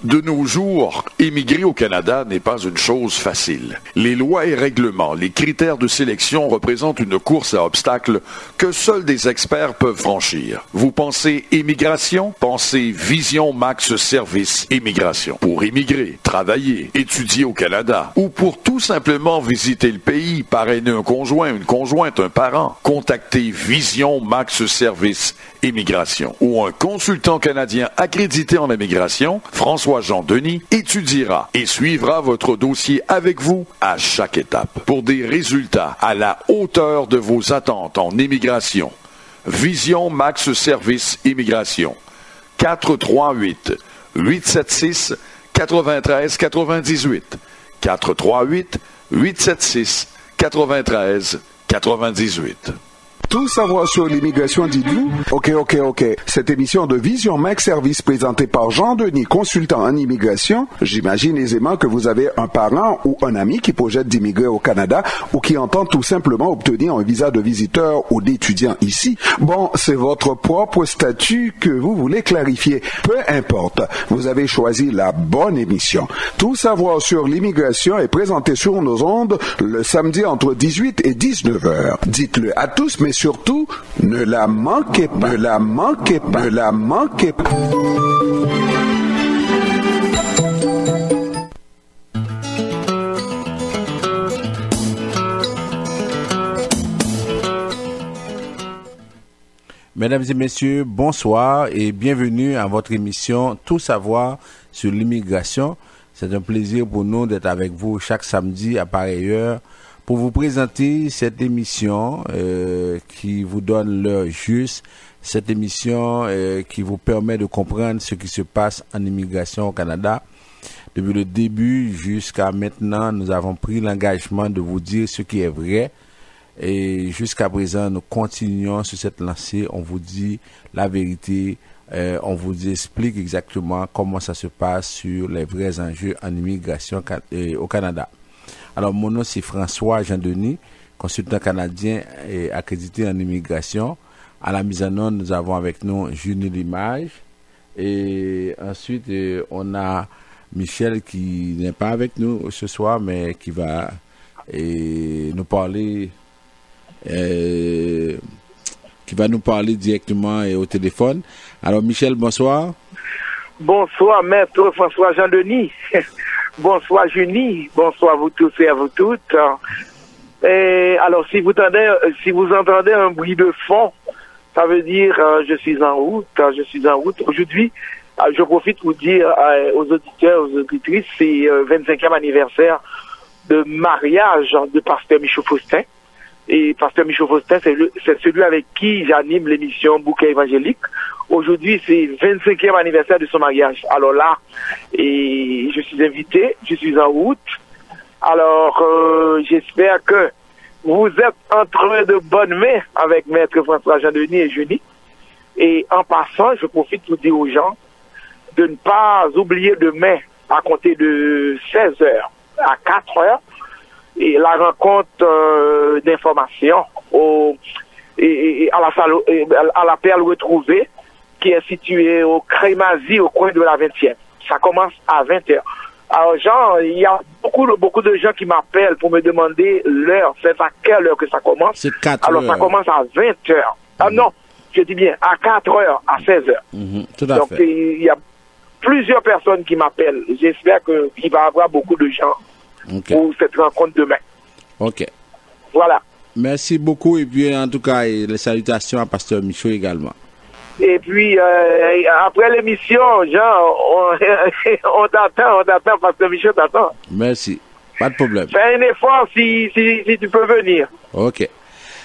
De nos jours, émigrer au Canada n'est pas une chose facile. Les lois et règlements, les critères de sélection représentent une course à obstacles que seuls des experts peuvent franchir. Vous pensez émigration? Pensez Vision Max Service Immigration. Pour émigrer, travailler, étudier au Canada ou pour tout simplement visiter le pays, parrainer un conjoint, une conjointe, un parent, contactez Vision Max Service Immigration ou un consultant canadien accrédité en immigration, François-Jean Denis, étudiera et suivra votre dossier avec vous à chaque étape pour des résultats à la hauteur de vos attentes en immigration. Vision Max Service Immigration. 438-876-9398. 438-876-9398. Tout savoir sur l'immigration, dites-vous? Ok. Cette émission de Vision Max Service présentée par Jean-Denis, consultant en immigration, j'imagine aisément que vous avez un parent ou un ami qui projette d'immigrer au Canada ou qui entend tout simplement obtenir un visa de visiteur ou d'étudiant ici. Bon, c'est votre propre statut que vous voulez clarifier. Peu importe, vous avez choisi la bonne émission. Tout savoir sur l'immigration est présenté sur nos ondes le samedi entre 18 et 19 heures. Dites-le à tous, mais surtout, ne la manquez pas. Ne la manquez pas. Ne la manquez pas. Mesdames et messieurs, bonsoir et bienvenue à votre émission Tout savoir sur l'immigration. C'est un plaisir pour nous d'être avec vous chaque samedi à pareille heure pour vous présenter cette émission qui vous donne l'heure juste, cette émission qui vous permet de comprendre ce qui se passe en immigration au Canada. Depuis le début jusqu'à maintenant, nous avons pris l'engagement de vous dire ce qui est vrai. Et jusqu'à présent, nous continuons sur cette lancée. On vous dit la vérité. On vous explique exactement comment ça se passe sur les vrais enjeux en immigration au Canada. Alors, mon nom, c'est François-Jean Denis, consultant canadien et accrédité en immigration. À la mise en onde, nous avons avec nous Junie Limage. Et ensuite, on a Michel qui n'est pas avec nous ce soir, mais qui va nous parler... qui va nous parler directement au téléphone. Alors, Michel, bonsoir. Bonsoir, maître François-Jean Denis. Bonsoir, Junie. Bonsoir à vous tous et à vous toutes. Alors, si vous entendez un bruit de fond, ça veut dire je suis en route. Aujourd'hui, je profite pour dire aux auditeurs, aux auditrices, c'est 25e anniversaire de mariage de Pasteur Michaud Faustin. Et Pasteur Michaud Faustin, c'est celui avec qui j'anime l'émission Bouquet évangélique. Aujourd'hui, c'est 25e anniversaire de son mariage. Alors là, et je suis invité, je suis en route. Alors, j'espère que vous êtes entre de bonnes mains avec Maître François-Jean Denis et Junie. Et en passant, je profite pour dire aux gens de ne pas oublier demain, à compter de 16h à 4h, et la rencontre d'information à la Perle Retrouvée, qui est située au Crémazie, au coin de la 20e. Ça commence à 20h. Alors, Jean, il y a beaucoup de gens qui m'appellent pour me demander l'heure. C'est à quelle heure que ça commence? C'est 4h. Alors, ça commence à 20h. Ah non, je dis bien, à 4h, à 16h. Tout à Donc, fait. il y a plusieurs personnes qui m'appellent. J'espère qu'il va y avoir beaucoup de gens pour cette rencontre demain. Ok. Voilà. Merci beaucoup et puis en tout cas les salutations à Pasteur Michaud également. Et puis après l'émission, Jean, on t'attend, Pasteur Michaud t'attend. Merci. Pas de problème. Fais un effort si tu peux venir. Ok.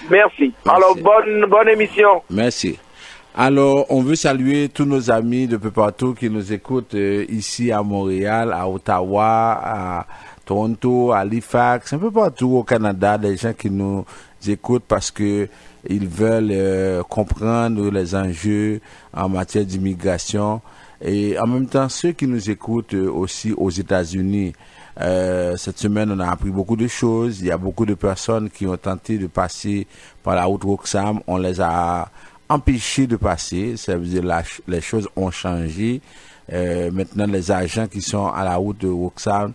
Merci. Alors bonne émission. Merci. Alors, on veut saluer tous nos amis de peu partout qui nous écoutent ici à Montréal, à Ottawa, à Toronto, à Halifax, un peu partout au Canada, des gens qui nous écoutent parce que ils veulent comprendre les enjeux en matière d'immigration et en même temps ceux qui nous écoutent aussi aux États-Unis. Cette semaine, on a appris beaucoup de choses. Il y a beaucoup de personnes qui ont tenté de passer par la route Roxham. On les a empêchés de passer. Ça veut dire les choses ont changé. maintenant les agents qui sont à la route de Roxham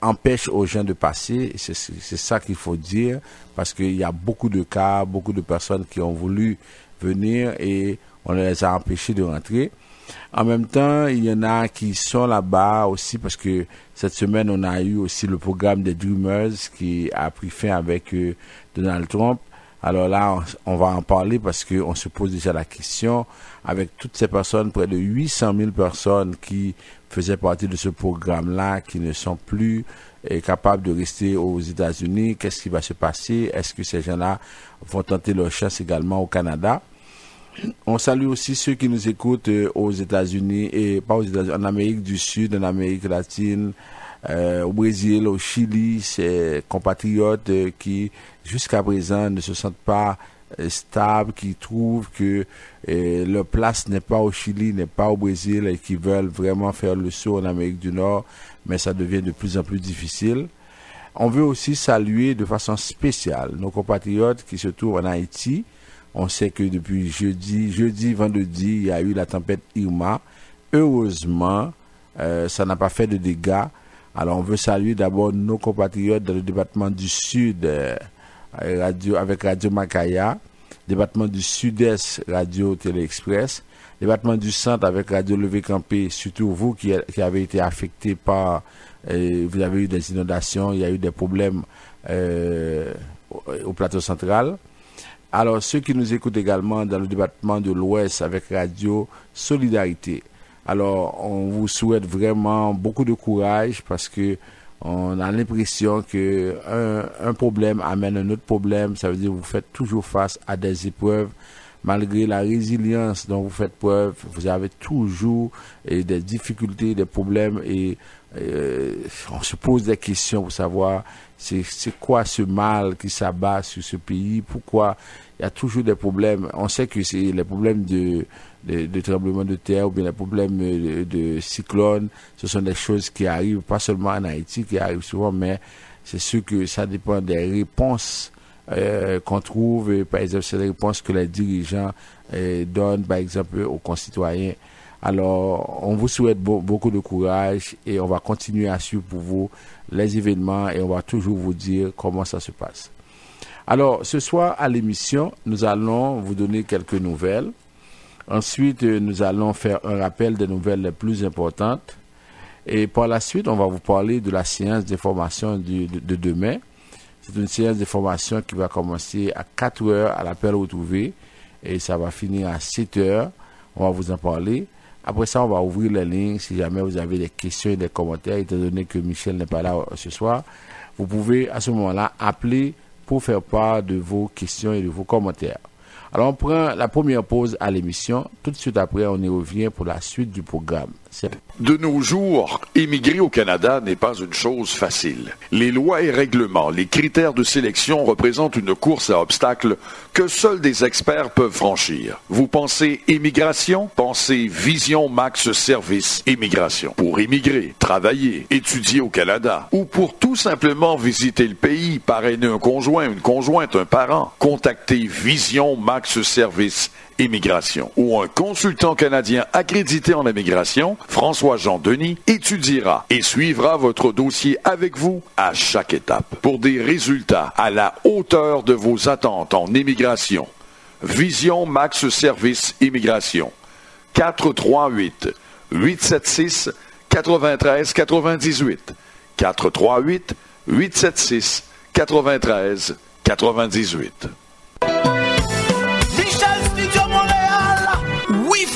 empêchent aux gens de passer. C'est ça qu'il faut dire, parce qu'il y a beaucoup de cas, beaucoup de personnes qui ont voulu venir et on les a empêchés de rentrer. En même temps, il y en a qui sont là-bas aussi parce que cette semaine, on a eu aussi le programme des Dreamers qui a pris fin avec Donald Trump. Alors là, on va en parler parce qu'on se pose déjà la question, avec toutes ces personnes, près de 800 000 personnes qui faisaient partie de ce programme-là, qui ne sont plus capables de rester aux États-Unis. Qu'est-ce qui va se passer? Est-ce que ces gens-là vont tenter leur chance également au Canada? On salue aussi ceux qui nous écoutent aux États-Unis et pas aux États-Unis, en Amérique du Sud, en Amérique latine, au Brésil, au Chili, ces compatriotes qui jusqu'à présent ne se sentent pas stables, qui trouvent que leur place n'est pas au Chili, n'est pas au Brésil et qui veulent vraiment faire le saut en Amérique du Nord, mais ça devient de plus en plus difficile. On veut aussi saluer de façon spéciale nos compatriotes qui se trouvent en Haïti. On sait que depuis jeudi, vendredi, il y a eu la tempête Irma. Heureusement, ça n'a pas fait de dégâts. Alors, on veut saluer d'abord nos compatriotes dans le département du Sud, avec Radio Macaya, département du Sud-Est, Radio Télé Express, département du Centre avec Radio Levé Campé, surtout vous qui avez été affectés par, vous avez eu des inondations, il y a eu des problèmes au plateau central. Alors, ceux qui nous écoutent également dans le département de l'Ouest avec Radio Solidarité. Alors, on vous souhaite vraiment beaucoup de courage parce que on a l'impression que un problème amène un autre problème. Ça veut dire que vous faites toujours face à des épreuves. Malgré la résilience dont vous faites preuve, vous avez toujours des difficultés, des problèmes et on se pose des questions pour savoir c'est quoi ce mal qui s'abat sur ce pays, pourquoi il y a toujours des problèmes. On sait que c'est les problèmes de tremblement de terre ou bien les problèmes de cyclone, ce sont des choses qui arrivent pas seulement en Haïti, qui arrivent souvent, mais c'est sûr que ça dépend des réponses qu'on trouve. Et, par exemple, c'est les réponses que les dirigeants donnent, par exemple, aux concitoyens. Alors, on vous souhaite beaucoup de courage et on va continuer à suivre pour vous les événements et on va toujours vous dire comment ça se passe. Alors, ce soir à l'émission, nous allons vous donner quelques nouvelles. Ensuite, nous allons faire un rappel des nouvelles les plus importantes. Et par la suite, on va vous parler de la séance d'information de demain. C'est une séance d'information qui va commencer à 4 heures à l'appel retrouvé et ça va finir à 7 heures. On va vous en parler. Après ça, on va ouvrir les lignes si jamais vous avez des questions et des commentaires, étant donné que Michel n'est pas là ce soir. Vous pouvez à ce moment-là appeler pour faire part de vos questions et de vos commentaires. Alors, on prend la première pause à l'émission. Tout de suite après, on y revient pour la suite du programme. De nos jours, émigrer au Canada n'est pas une chose facile. Les lois et règlements, les critères de sélection représentent une course à obstacles que seuls des experts peuvent franchir. Vous pensez immigration? Pensez Vision Max Service Immigration. Pour immigrer, travailler, étudier au Canada ou pour tout simplement visiter le pays, parrainer un conjoint, une conjointe, un parent, contactez Vision Max Service Immigration ou un consultant canadien accrédité en immigration, François-Jean Denis, étudiera et suivra votre dossier avec vous à chaque étape pour des résultats à la hauteur de vos attentes en immigration. Vision Max Service Immigration. 438-876-9398. 438-876-9398.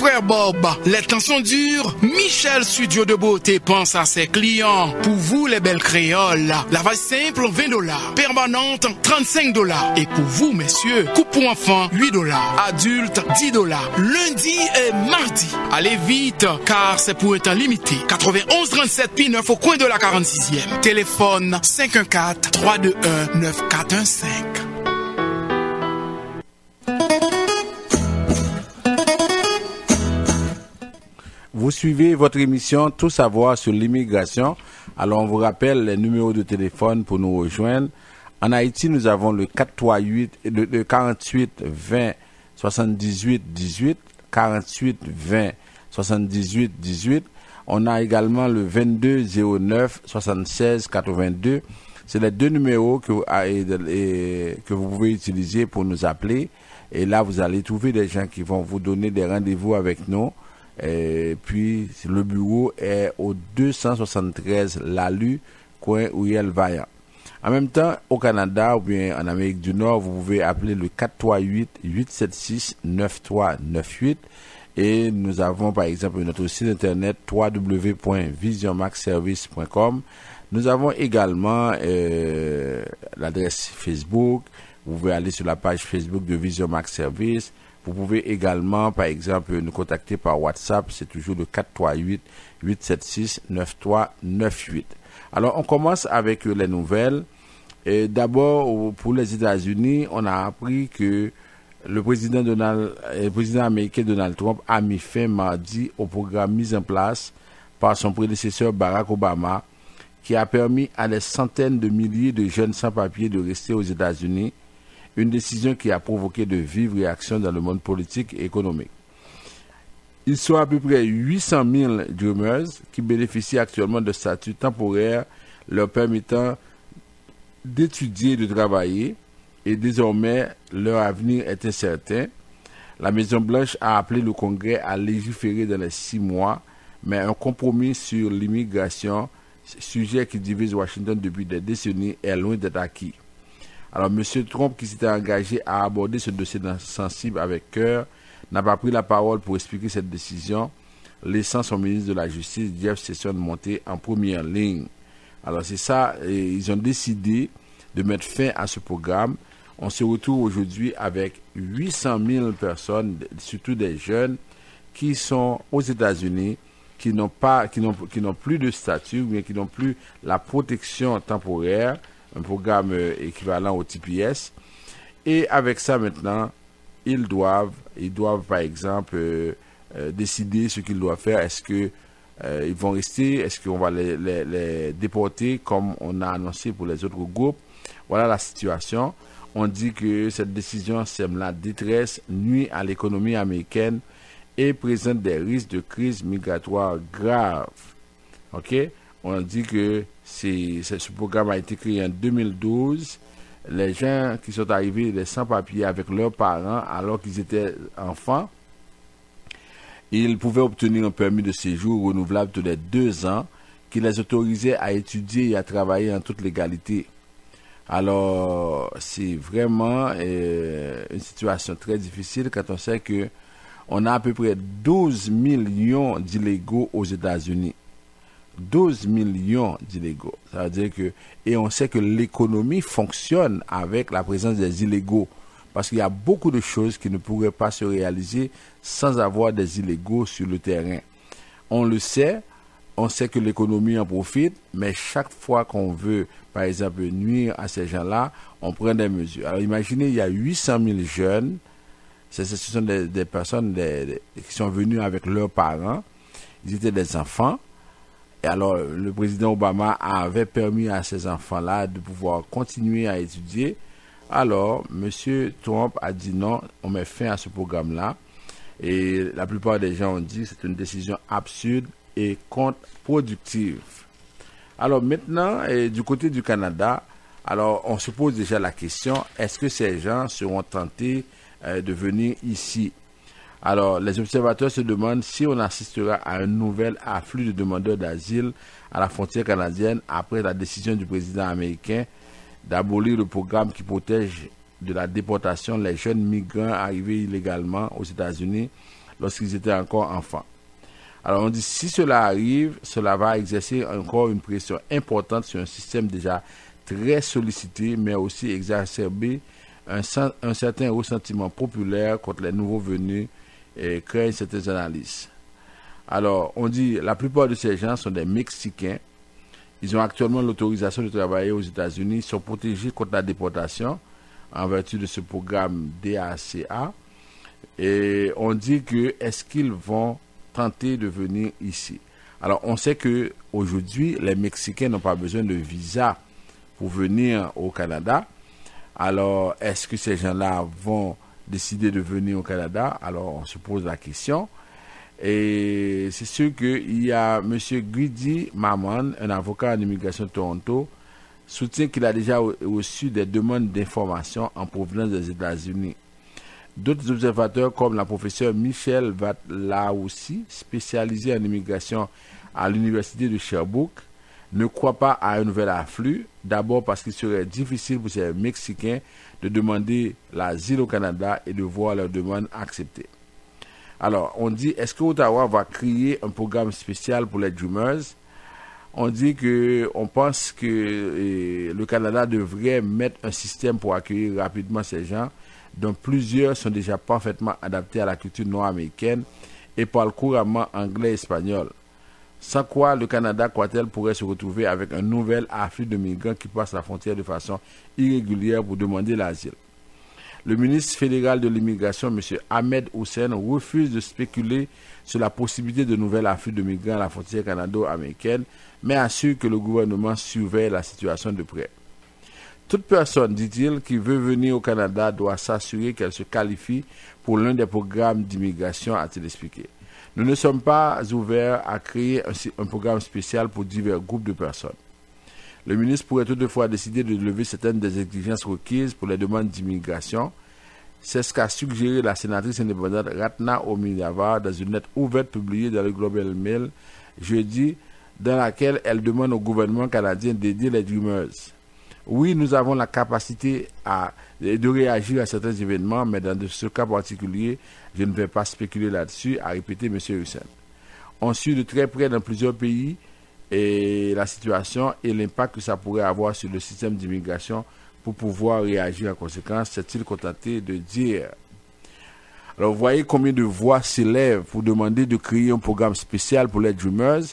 Frère Bob, les temps sont durs. Michel Studio de Beauté pense à ses clients. Pour vous, les belles créoles, lavage simple, $20. Permanente, $35. Et pour vous, messieurs, coupe pour enfants, $8. Adultes, $10. Lundi et mardi. Allez vite, car c'est pour un temps limité. 91 37 P9 au coin de la 46e. Téléphone 514-321-9415. Vous suivez votre émission Tout savoir sur l'immigration. Alors, on vous rappelle les numéros de téléphone pour nous rejoindre. En Haïti, nous avons le 48 20 78 18, 48 20 78 18. On a également le 22 09 76 82. C'est les deux numéros que vous pouvez utiliser pour nous appeler. Et là, vous allez trouver des gens qui vont vous donner des rendez-vous avec nous. Et puis, le bureau est au 273 Lalu, coin Ouriel Vaillant. En même temps, au Canada ou bien en Amérique du Nord, vous pouvez appeler le 438-876-9398. Et nous avons par exemple notre site internet www.visionmaxservice.com. Nous avons également l'adresse Facebook. Vous pouvez aller sur la page Facebook de Vision Max Service. Vous pouvez également, par exemple, nous contacter par WhatsApp. C'est toujours le 438-876-9398. Alors, on commence avec les nouvelles. Et d'abord, pour les États-Unis, on a appris que le président américain Donald Trump a mis fin mardi au programme mis en place par son prédécesseur Barack Obama, qui a permis à des centaines de milliers de jeunes sans-papiers de rester aux États-Unis, une décision qui a provoqué de vives réactions dans le monde politique et économique. Ils sont à peu près 800 000 Dreamers qui bénéficient actuellement de statut temporaire leur permettant d'étudier et de travailler, et désormais leur avenir est incertain. La Maison-Blanche a appelé le Congrès à légiférer dans les 6 mois, mais un compromis sur l'immigration, sujet qui divise Washington depuis des décennies, est loin d'être acquis. Alors, M. Trump, qui s'était engagé à aborder ce dossier sensible avec cœur, n'a pas pris la parole pour expliquer cette décision, laissant son ministre de la Justice, Jeff Sessions, monter en première ligne. Alors, c'est ça, et ils ont décidé de mettre fin à ce programme. On se retrouve aujourd'hui avec 800 000 personnes, surtout des jeunes, qui sont aux États-Unis, qui n'ont plus de statut, mais qui n'ont plus la protection temporaire, un programme équivalent au TPS. Et avec ça maintenant, ils doivent par exemple décider ce qu'ils doivent faire. Est-ce que ils vont rester? Est-ce qu'on va les déporter comme on a annoncé pour les autres groupes? Voilà la situation. On dit que cette décision sème la détresse, nuit à l'économie américaine et présente des risques de crise migratoire grave. Ok? On dit que ce programme a été créé en 2012. Les gens qui sont arrivés, les sans-papiers avec leurs parents alors qu'ils étaient enfants, ils pouvaient obtenir un permis de séjour renouvelable tous les 2 ans qui les autorisait à étudier et à travailler en toute légalité. Alors, c'est vraiment une situation très difficile quand on sait que on a à peu près 12 millions d'illégaux aux États-Unis. 12 millions d'illégaux. Ça veut dire que, et on sait que l'économie fonctionne avec la présence des illégaux. Parce qu'il y a beaucoup de choses qui ne pourraient pas se réaliser sans avoir des illégaux sur le terrain. On le sait, on sait que l'économie en profite, mais chaque fois qu'on veut, par exemple, nuire à ces gens-là, on prend des mesures. Alors imaginez, il y a 800 000 jeunes, ce sont des personnes qui sont venues avec leurs parents, ils étaient des enfants, et alors le président Obama avait permis à ces enfants-là de pouvoir continuer à étudier. Alors, M. Trump a dit non, on met fin à ce programme-là, et la plupart des gens ont dit que c'est une décision absurde et contre-productive. Alors maintenant, du côté du Canada, alors on se pose déjà la question, est-ce que ces gens seront tentés de venir ici? Alors les observateurs se demandent si on assistera à un nouvel afflux de demandeurs d'asile à la frontière canadienne après la décision du président américain d'abolir le programme qui protège de la déportation les jeunes migrants arrivés illégalement aux États-Unis lorsqu'ils étaient encore enfants. Alors on dit si cela arrive, cela va exercer encore une pression importante sur un système déjà très sollicité, mais aussi exacerber un certain ressentiment populaire contre les nouveaux venus et craignent certaines analyses. Alors on dit la plupart de ces gens sont des Mexicains. Ils ont actuellement l'autorisation de travailler aux États-Unis, ils sont protégés contre la déportation en vertu de ce programme DACA. Et on dit que est-ce qu'ils vont tenter de venir ici? Alors on sait que aujourd'hui les Mexicains n'ont pas besoin de visa pour venir au Canada. Alors est-ce que ces gens-là vont décider de venir au Canada? Alors on se pose la question. Et c'est sûr qu'il y a M. Grady Maman, un avocat en immigration de Toronto, soutient qu'il a déjà reçu des demandes d'informations en provenance des États-Unis. D'autres observateurs, comme la professeure Michelle Vatlaoussi, spécialisée en immigration à l'université de Sherbrooke, ne croient pas à un nouvel afflux, d'abord parce qu'il serait difficile pour ces Mexicains de demander l'asile au Canada et de voir leurs demandes acceptées. Alors, on dit, est-ce que Ottawa va créer un programme spécial pour les Dreamers? On dit on pense que le Canada devrait mettre un système pour accueillir rapidement ces gens, dont plusieurs sont déjà parfaitement adaptés à la culture nord-américaine et parlent couramment anglais et espagnol. Sans quoi, le Canada, croit-elle, pourrait se retrouver avec un nouvel afflux de migrants qui passent la frontière de façon irrégulière pour demander l'asile. Le ministre fédéral de l'immigration, M. Ahmed Hussein, refuse de spéculer sur la possibilité de nouvel afflux de migrants à la frontière canado-américaine, mais assure que le gouvernement surveille la situation de près. Toute personne, dit-il, qui veut venir au Canada doit s'assurer qu'elle se qualifie pour l'un des programmes d'immigration, a-t-il expliqué. Nous ne sommes pas ouverts à créer un programme spécial pour divers groupes de personnes. Le ministre pourrait toutefois décider de lever certaines des exigences requises pour les demandes d'immigration. C'est ce qu'a suggéré la sénatrice indépendante Ratna Omidava dans une lettre ouverte publiée dans le Global Mail jeudi, dans laquelle elle demande au gouvernement canadien d'aider les Dreamers. Oui, nous avons la capacité de réagir à certains événements, mais dans ce cas particulier, je ne vais pas spéculer là-dessus, a répété M. Hussein. On suit de très près dans plusieurs pays et la situation et l'impact que ça pourrait avoir sur le système d'immigration pour pouvoir réagir en conséquence, s'est-il contenté de dire. Alors, vous voyez combien de voix s'élèvent pour demander de créer un programme spécial pour les Dreamers,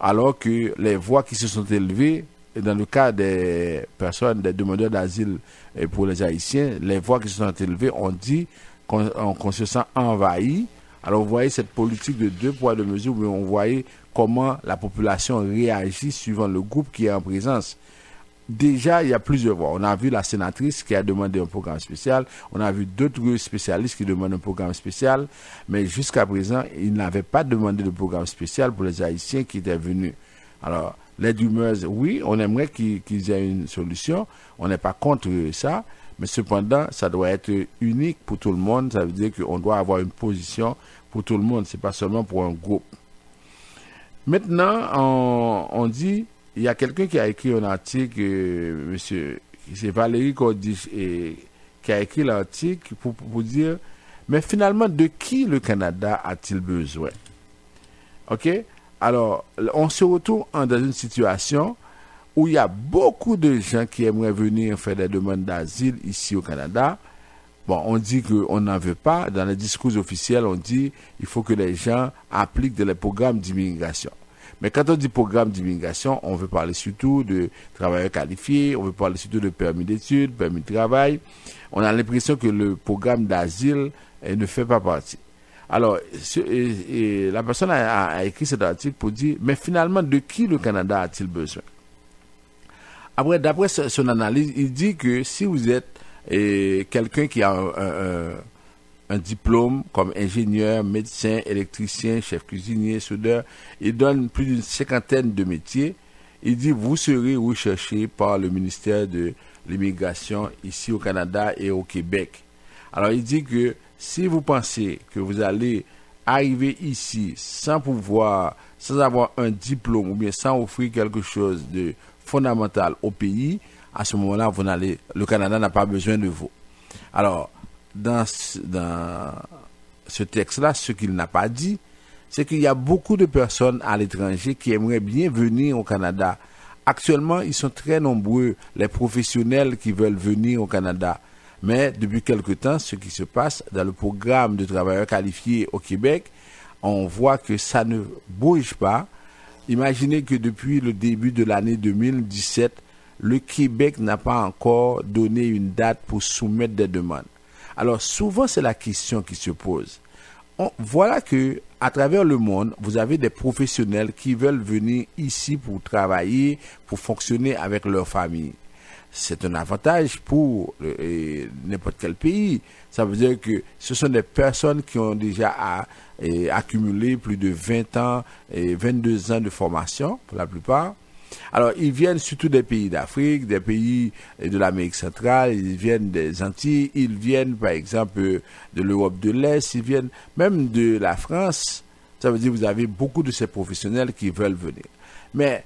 alors que les voix qui se sont élevées, dans le cas des personnes, des demandeurs d'asile pour les Haïtiens, les voix qui se sont élevées ont dit qu'on se sent envahi. Alors vous voyez cette politique de deux poids, deux mesures, mais on voyait comment la population réagit suivant le groupe qui est en présence. Déjà, il y a plusieurs voix. On a vu la sénatrice qui a demandé un programme spécial. On a vu d'autres spécialistes qui demandent un programme spécial. Mais jusqu'à présent, ils n'avaient pas demandé de programme spécial pour les Haïtiens qui étaient venus. Alors, les Dreamers, oui, on aimerait qu'ils aient une solution. On n'est pas contre ça. Mais cependant, ça doit être unique pour tout le monde. Ça veut dire qu'on doit avoir une position pour tout le monde. Ce n'est pas seulement pour un groupe. Maintenant, on dit, il y a quelqu'un qui a écrit un article, c'est Valérie Cordich, qui a écrit l'article pour dire, mais finalement, de qui le Canada a-t-il besoin? OK? Alors, on se retrouve dans une situation où il y a beaucoup de gens qui aimeraient venir faire des demandes d'asile ici au Canada. Bon, on dit qu'on n'en veut pas. Dans les discours officiels, on dit qu'il faut que les gens appliquent les programmes d'immigration. Mais quand on dit programme d'immigration, on veut parler surtout de travailleurs qualifiés, on veut parler surtout de permis d'études, permis de travail. On a l'impression que le programme d'asile ne fait pas partie. Alors, la personne a écrit cet article pour dire, mais finalement, de qui le Canada a-t-il besoin? Après, d'après son analyse, il dit que si vous êtes quelqu'un qui a un diplôme comme ingénieur, médecin, électricien, chef cuisinier, soudeur, il donne plus d'une 50aine de métiers. Il dit, vous serez recherché par le ministère de l'immigration ici au Canada et au Québec. Alors, il dit que si vous pensez que vous allez arriver ici sans avoir un diplôme ou bien sans offrir quelque chose de fondamental au pays, à ce moment-là, le Canada n'a pas besoin de vous. Alors, dans ce texte-là, ce qu'il n'a pas dit, c'est qu'il y a beaucoup de personnes à l'étranger qui aimeraient bien venir au Canada. Actuellement, ils sont très nombreux, les professionnels qui veulent venir au Canada. Mais depuis quelque temps, ce qui se passe dans le programme de travailleurs qualifiés au Québec, on voit que ça ne bouge pas. Imaginez que depuis le début de l'année 2017, le Québec n'a pas encore donné une date pour soumettre des demandes. Alors souvent, c'est la question qui se pose. Voilà que à travers le monde, vous avez des professionnels qui veulent venir ici pour travailler, pour fonctionner avec leur famille. c'est un avantage pour n'importe quel pays. Ça veut dire que ce sont des personnes qui ont déjà accumulé plus de 20 ans et 22 ans de formation, pour la plupart. Alors, ils viennent surtout des pays d'Afrique, des pays de l'Amérique centrale, ils viennent des Antilles, ils viennent, par exemple, de l'Europe de l'Est, ils viennent même de la France. Ça veut dire que vous avez beaucoup de ces professionnels qui veulent venir. Mais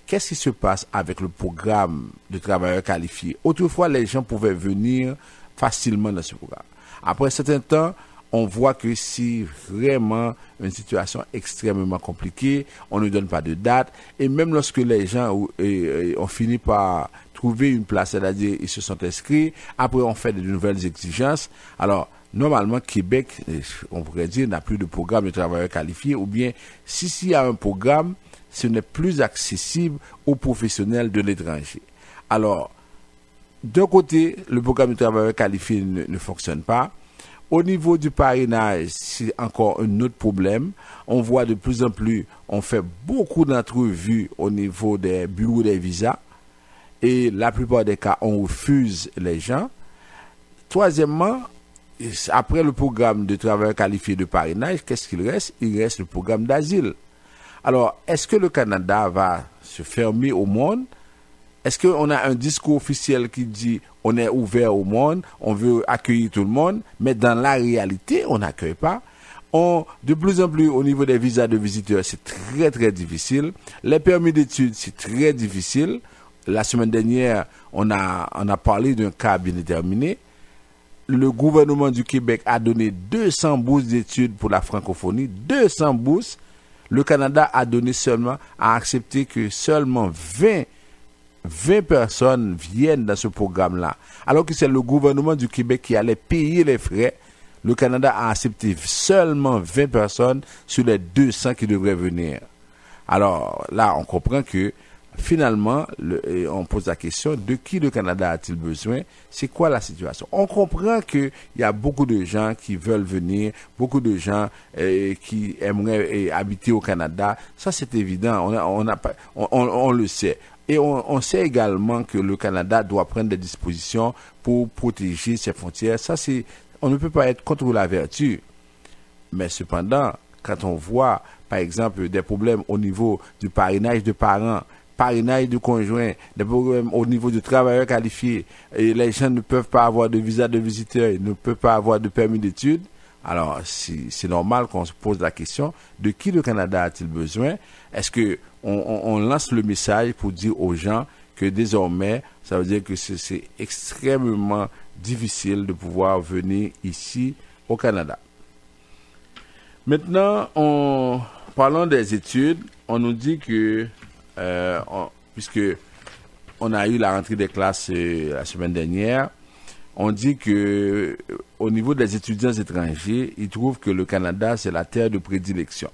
qu'est-ce qui se passe avec le programme de travailleurs qualifiés? Autrefois, les gens pouvaient venir facilement dans ce programme. Après un certain temps, on voit que c'est vraiment une situation extrêmement compliquée. On ne donne pas de date. Et même lorsque les gens ont fini par trouver une place, c'est-à-dire ils se sont inscrits, après on fait de nouvelles exigences. Alors, normalement, Québec, on pourrait dire, n'a plus de programme de travailleurs qualifiés, ou bien, s'il y a un programme, ce n'est plus accessible aux professionnels de l'étranger. Alors, d'un côté, le programme de travailleurs qualifiés ne fonctionne pas. Au niveau du parrainage, c'est encore un autre problème. On voit de plus en plus, on fait beaucoup d'entrevues au niveau des bureaux des visas, et la plupart des cas, on refuse les gens. Troisièmement, après le programme de travailleurs qualifiés de parrainage, qu'est-ce qu'il reste? Il reste le programme d'asile. Alors, est-ce que le Canada va se fermer au monde? Est-ce qu'on a un discours officiel qui dit on est ouvert au monde, on veut accueillir tout le monde, mais dans la réalité, on n'accueille pas? De plus en plus, au niveau des visas de visiteurs, c'est très très difficile. Les permis d'études, c'est très difficile. La semaine dernière, on a parlé d'un cas bien déterminé. Le gouvernement du Québec a donné 200 bourses d'études pour la francophonie, 200 bourses. Le Canada a accepté que seulement 20 personnes viennent dans ce programme-là. Alors que c'est le gouvernement du Québec qui allait payer les frais. Le Canada a accepté seulement 20 personnes sur les 200 qui devraient venir. Alors là, on comprend que finalement, on pose la question, de qui le Canada a-t-il besoin? C'est quoi la situation? On comprend qu'il y a beaucoup de gens qui veulent venir, beaucoup de gens qui aimeraient habiter au Canada. Ça, c'est évident, on le sait. Et on sait également que le Canada doit prendre des dispositions pour protéger ses frontières. Ça, on ne peut pas être contre la vertu. Mais cependant, quand on voit, par exemple, des problèmes au niveau du parrainage de parents, parrainage de conjoints, des problèmes au niveau du travailleur qualifié, et les gens ne peuvent pas avoir de visa de visiteur, ils ne peuvent pas avoir de permis d'études, alors c'est normal qu'on se pose la question, de qui le Canada a-t-il besoin? Est-ce que on lance le message pour dire aux gens que désormais, ça veut dire que c'est extrêmement difficile de pouvoir venir ici au Canada. Maintenant, parlons des études. On nous dit que, puisque on a eu la rentrée des classes la semaine dernière, on dit que au niveau des étudiants étrangers, ils trouvent que le Canada, c'est la terre de prédilection.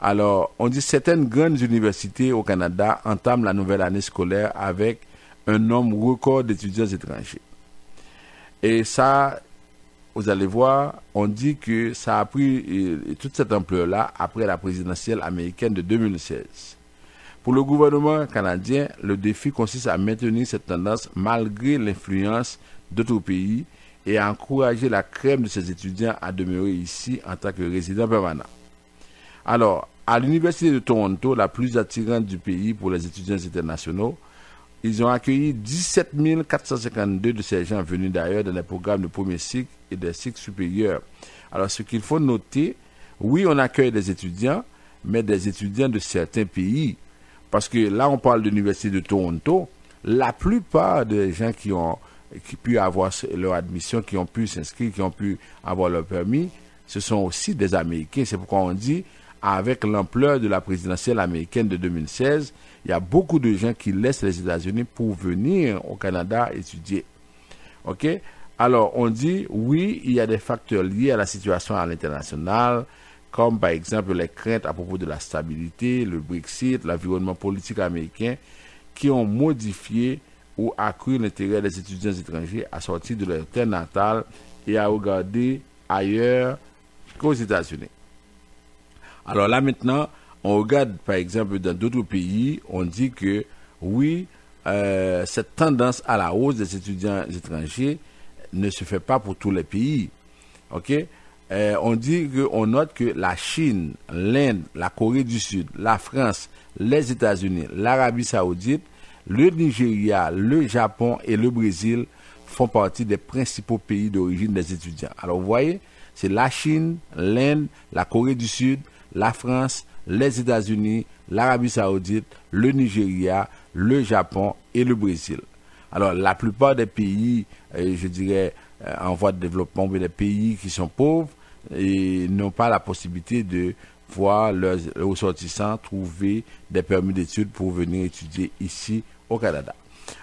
Alors, on dit certaines grandes universités au Canada entament la nouvelle année scolaire avec un nombre record d'étudiants étrangers. Et ça, vous allez voir, on dit que ça a pris toute cette ampleur-là après la présidentielle américaine de 2016. Pour le gouvernement canadien, le défi consiste à maintenir cette tendance malgré l'influence d'autres pays et à encourager la crème de ces étudiants à demeurer ici en tant que résidents permanents. Alors, à l'Université de Toronto, la plus attirante du pays pour les étudiants internationaux, ils ont accueilli 17 452 de ces gens venus d'ailleurs dans les programmes de premier cycle et des cycles supérieurs. Alors, ce qu'il faut noter, oui, on accueille des étudiants, mais des étudiants de certains pays. Parce que là, on parle de l'Université de Toronto. La plupart des gens qui pu avoir leur admission, qui ont pu s'inscrire, qui ont pu avoir leur permis, ce sont aussi des Américains. C'est pourquoi on dit, avec l'ampleur de la présidentielle américaine de 2016, il y a beaucoup de gens qui laissent les États-Unis pour venir au Canada étudier. OK? Alors, on dit, oui, il y a des facteurs liés à la situation à l'international, comme par exemple les craintes à propos de la stabilité, le Brexit, l'environnement politique américain, qui ont modifié ou accru l'intérêt des étudiants étrangers à sortir de leur terre natale et à regarder ailleurs qu'aux États-Unis. Alors là maintenant, on regarde par exemple dans d'autres pays, on dit que oui, cette tendance à la hausse des étudiants étrangers ne se fait pas pour tous les pays. Ok? On note que la Chine, l'Inde, la Corée du Sud, la France, les États-Unis, l'Arabie Saoudite, le Nigeria, le Japon et le Brésil font partie des principaux pays d'origine des étudiants. Alors vous voyez, c'est la Chine, l'Inde, la Corée du Sud, la France, les États-Unis, l'Arabie Saoudite, le Nigeria, le Japon et le Brésil. Alors la plupart des pays, je dirais, en voie de développement, mais les pays qui sont pauvres et n'ont pas la possibilité de voir leurs ressortissants trouver des permis d'études pour venir étudier ici au Canada.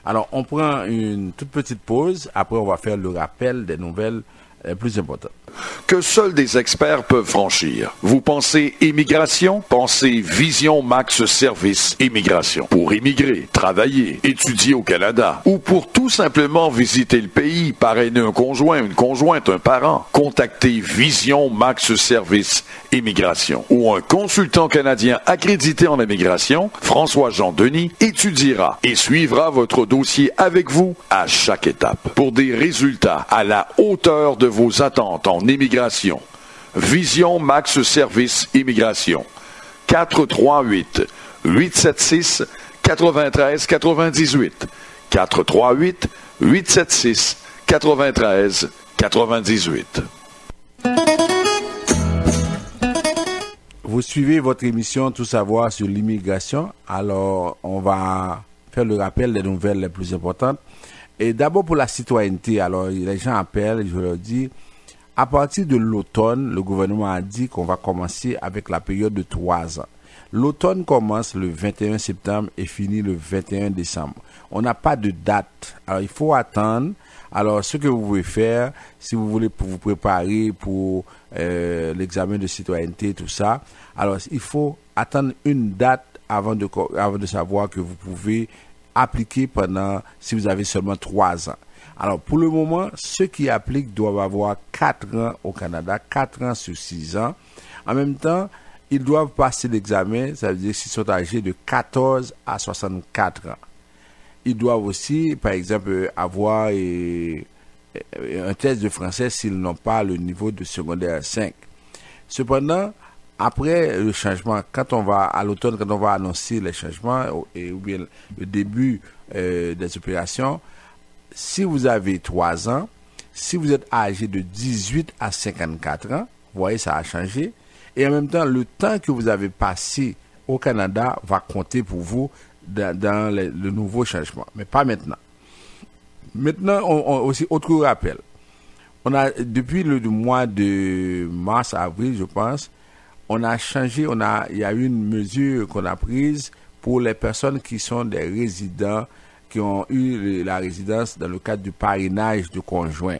Alors, on prend une toute petite pause. Après, on va faire le rappel des nouvelles plus importantes. Que seuls des experts peuvent franchir. Vous pensez immigration? Pensez Vision Max Service Immigration. Pour immigrer, travailler, étudier au Canada ou pour tout simplement visiter le pays, parrainer un conjoint, une conjointe, un parent, contactez Vision Max Service Immigration ou un consultant canadien accrédité en immigration, François-Jean Denis, étudiera et suivra votre dossier avec vous à chaque étape pour des résultats à la hauteur de vos attentes en immigration. Vision Max Service Immigration. 438-876-9398. 438-876-9398. Vous suivez votre émission Tout savoir sur l'immigration. Alors, on va faire le rappel des nouvelles les plus importantes. Et d'abord pour la citoyenneté, alors les gens appellent, je leur dis, à partir de l'automne, le gouvernement a dit qu'on va commencer avec la période de 3 ans. L'automne commence le 21 septembre et finit le 21 décembre. On n'a pas de date, alors il faut attendre. Alors ce que vous pouvez faire, si vous voulez vous préparer pour l'examen de citoyenneté, tout ça, alors il faut attendre une date avant de savoir que vous pouvez appliquer si vous avez seulement 3 ans. Alors, pour le moment, ceux qui appliquent doivent avoir 4 ans au Canada, 4 ans sur 6 ans. En même temps, ils doivent passer l'examen, ça veut dire qu'ils sont âgés de 14 à 64 ans. Ils doivent aussi, par exemple, avoir un test de français s'ils n'ont pas le niveau de secondaire 5. Cependant, après le changement, quand on va à l'automne, quand on va annoncer les changements ou bien le début des opérations, si vous avez 3 ans, si vous êtes âgé de 18 à 54 ans, vous voyez, ça a changé. Et en même temps, le temps que vous avez passé au Canada va compter pour vous dans le nouveau changement, mais pas maintenant. Maintenant, aussi, autre rappel. Depuis le mois de mars-avril, je pense, on a changé, il y a eu une mesure qu'on a prise pour les personnes qui sont des résidents, qui ont eu la résidence dans le cadre du parrainage de conjoint.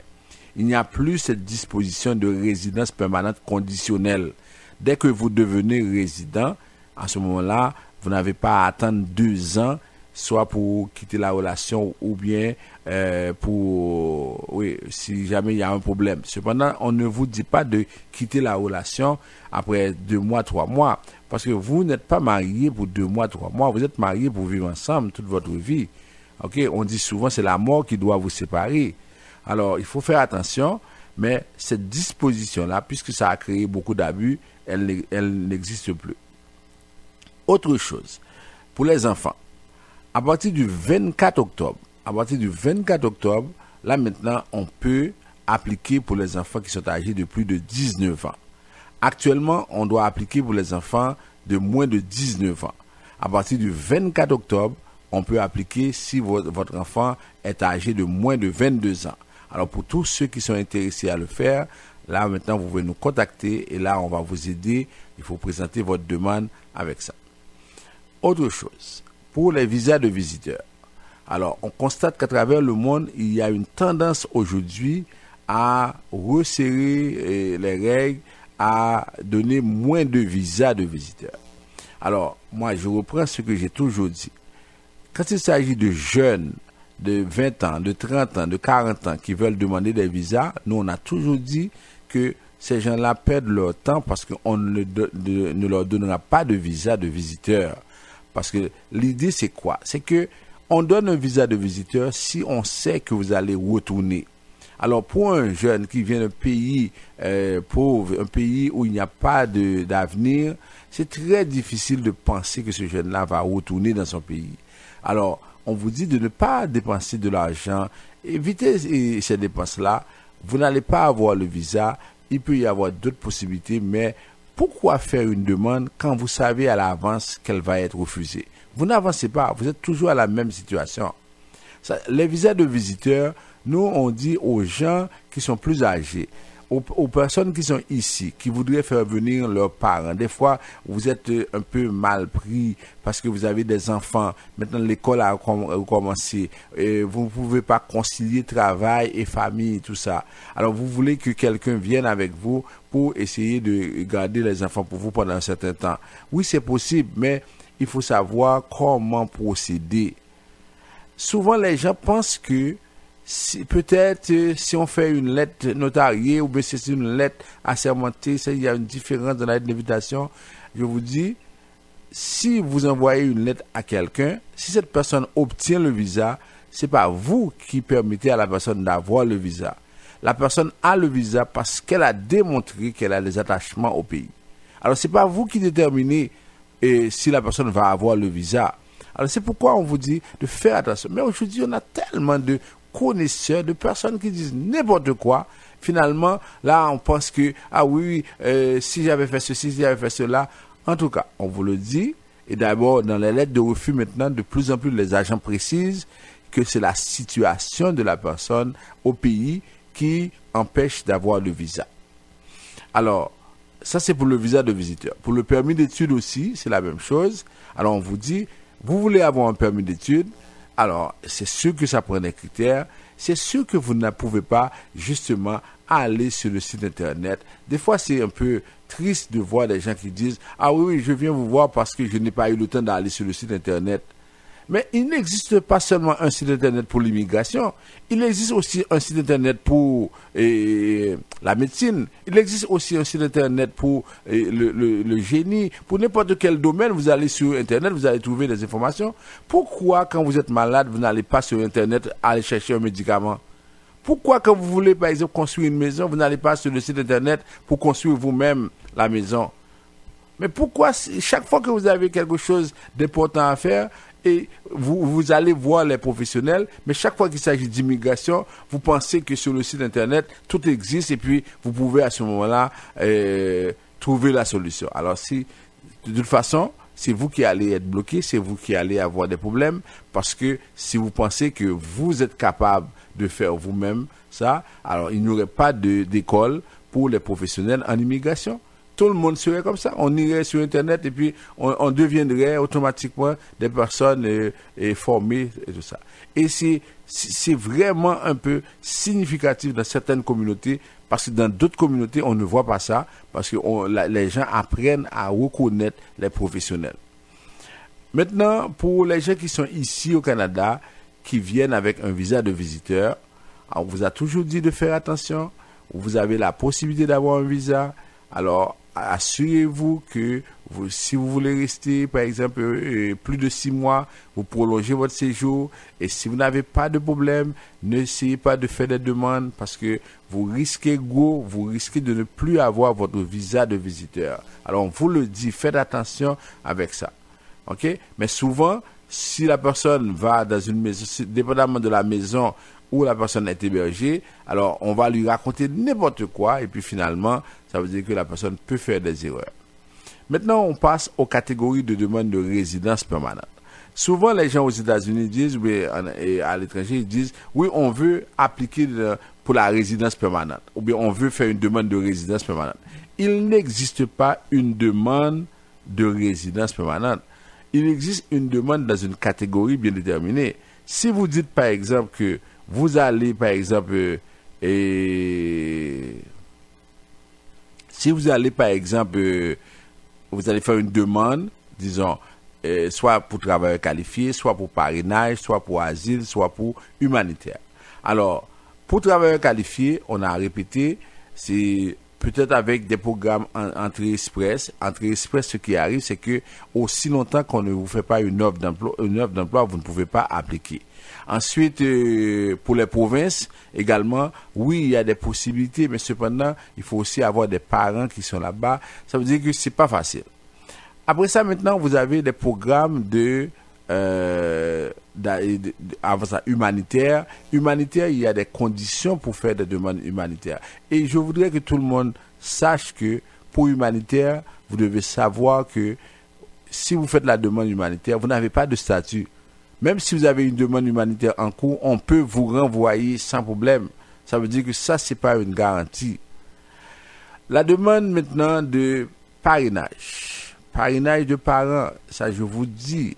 Il n'y a plus cette disposition de résidence permanente conditionnelle. Dès que vous devenez résident, à ce moment-là, vous n'avez pas à attendre 2 ans, soit pour quitter la relation ou bien si jamais il y a un problème. Cependant, on ne vous dit pas de quitter la relation après 2 mois, 3 mois, parce que vous n'êtes pas marié pour 2 mois, 3 mois, vous êtes marié pour vivre ensemble toute votre vie. Ok, on dit souvent c'est la mort qui doit vous séparer. Alors, il faut faire attention, mais cette disposition-là, puisque ça a créé beaucoup d'abus, elle n'existe plus. Autre chose, pour les enfants, à partir du 24 octobre, là maintenant, on peut appliquer pour les enfants qui sont âgés de plus de 19 ans. Actuellement, on doit appliquer pour les enfants de moins de 19 ans. À partir du 24 octobre, on peut appliquer si votre enfant est âgé de moins de 22 ans. Alors pour tous ceux qui sont intéressés à le faire, là maintenant vous pouvez nous contacter et là on va vous aider. Il faut présenter votre demande avec ça. Autre chose, pour les visas de visiteurs. Alors on constate qu'à travers le monde, il y a une tendance aujourd'hui à resserrer les règles, à donner moins de visas de visiteurs. Alors moi je reprends ce que j'ai toujours dit. Quand il s'agit de jeunes de 20 ans, de 30 ans, de 40 ans qui veulent demander des visas, nous on a toujours dit que ces gens-là perdent leur temps parce qu'on ne leur donnera pas de visa de visiteurs. Parce que l'idée c'est quoi? C'est que On donne un visa de visiteur si on sait que vous allez retourner. Alors, pour un jeune qui vient d'un pays pauvre, un pays où il n'y a pas d'avenir, c'est très difficile de penser que ce jeune-là va retourner dans son pays. Alors, on vous dit de ne pas dépenser de l'argent. Évitez ces dépenses-là. Vous n'allez pas avoir le visa. Il peut y avoir d'autres possibilités, mais pourquoi faire une demande quand vous savez à l'avance qu'elle va être refusée? Vous n'avancez pas. Vous êtes toujours à la même situation. Les visas de visiteurs, nous, on dit aux gens qui sont plus âgés, aux personnes qui sont ici, qui voudraient faire venir leurs parents. Des fois, vous êtes un peu mal pris parce que vous avez des enfants. Maintenant, l'école a commencé. Vous ne pouvez pas concilier travail et famille, tout ça. Alors, vous voulez que quelqu'un vienne avec vous pour essayer de garder les enfants pour vous pendant un certain temps. Oui, c'est possible, mais il faut savoir comment procéder. Souvent, les gens pensent que peut-être si on fait une lettre notariée ou bien si c'est une lettre assermentée, il y a une différence dans la lettre d'invitation. Je vous dis, si vous envoyez une lettre à quelqu'un, si cette personne obtient le visa, c'est pas vous qui permettez à la personne d'avoir le visa. La personne a le visa parce qu'elle a démontré qu'elle a des attachements au pays. Alors c'est pas vous qui déterminez si la personne va avoir le visa. Alors c'est pourquoi on vous dit de faire attention. Mais aujourd'hui, on a tellement de connaisseurs, de personnes qui disent n'importe quoi. Finalement, là, on pense que, ah oui, si j'avais fait ceci, si j'avais fait cela. En tout cas, on vous le dit. Et d'abord, dans les lettres de refus, maintenant, de plus en plus, les agents précisent que c'est la situation de la personne au pays qui empêche d'avoir le visa. Alors, ça, c'est pour le visa de visiteur. Pour le permis d'études aussi, c'est la même chose. Alors, on vous dit, vous voulez avoir un permis d'études, alors c'est sûr que ça prend des critères, c'est sûr que vous ne pouvez pas justement aller sur le site internet. Des fois, c'est un peu triste de voir des gens qui disent « Ah oui, je viens vous voir parce que je n'ai pas eu le temps d'aller sur le site internet. » Mais il n'existe pas seulement un site internet pour l'immigration, il existe aussi un site internet pour la médecine, il existe aussi un site internet pour le génie, pour n'importe quel domaine. Vous allez sur internet, vous allez trouver des informations. Pourquoi quand vous êtes malade, vous n'allez pas sur internet aller chercher un médicament? Pourquoi quand vous voulez par exemple construire une maison, vous n'allez pas sur le site internet pour construire vous-même la maison? Mais pourquoi chaque fois que vous avez quelque chose d'important à faire, et vous allez voir les professionnels, mais chaque fois qu'il s'agit d'immigration, vous pensez que sur le site internet, tout existe et puis vous pouvez à ce moment-là trouver la solution. Alors si, de toute façon, c'est vous qui allez être bloqué, c'est vous qui allez avoir des problèmes, parce que si vous pensez que vous êtes capable de faire vous-même ça, alors il n'y aurait pas d'école pour les professionnels en immigration. Tout le monde serait comme ça. On irait sur Internet et puis on deviendrait automatiquement des personnes formées et tout ça. Et c'est vraiment un peu significatif dans certaines communautés, parce que dans d'autres communautés, on ne voit pas ça, parce que les gens apprennent à reconnaître les professionnels. Maintenant, pour les gens qui sont ici au Canada, qui viennent avec un visa de visiteur, on vous a toujours dit de faire attention. Vous avez la possibilité d'avoir un visa. Alors, assurez-vous que si vous voulez rester, par exemple, plus de 6 mois, vous prolongez votre séjour. Et si vous n'avez pas de problème, n'essayez pas de faire des demandes parce que vous risquez de ne plus avoir votre visa de visiteur. Alors, on vous le dit, faites attention avec ça. OK? Mais souvent, si la personne va dans une maison, dépendamment de la maison où la personne est hébergée, alors on va lui raconter n'importe quoi et puis finalement, ça veut dire que la personne peut faire des erreurs. Maintenant, on passe aux catégories de demande de résidence permanente. Souvent, les gens aux États-Unis disent, et à l'étranger, ils disent, oui, on veut appliquer pour la résidence permanente, ou bien on veut faire une demande de résidence permanente. Il n'existe pas une demande de résidence permanente. Il existe une demande dans une catégorie bien déterminée. Si vous dites, par exemple, que vous allez, par exemple, vous allez faire une demande, disons, soit pour travailleurs qualifiés, soit pour parrainage, soit pour asile, soit pour humanitaire. Alors, pour travailleurs qualifiés, on a répété, c'est peut-être avec des programmes entrée express. Entrée express, ce qui arrive, c'est que aussi longtemps qu'on ne vous fait pas une offre d'emploi, vous ne pouvez pas appliquer. Ensuite, pour les provinces, également, oui, il y a des possibilités, mais cependant, il faut aussi avoir des parents qui sont là-bas. Ça veut dire que c'est pas facile. Après ça, maintenant, vous avez des programmes humanitaire. Humanitaire, il y a des conditions pour faire des demandes humanitaires. Et je voudrais que tout le monde sache que pour humanitaire, vous devez savoir que si vous faites la demande humanitaire, vous n'avez pas de statut. Même si vous avez une demande humanitaire en cours, on peut vous renvoyer sans problème. Ça veut dire que ça, c'est pas une garantie. La demande maintenant de parrainage. Parrainage de parents, ça je vous dis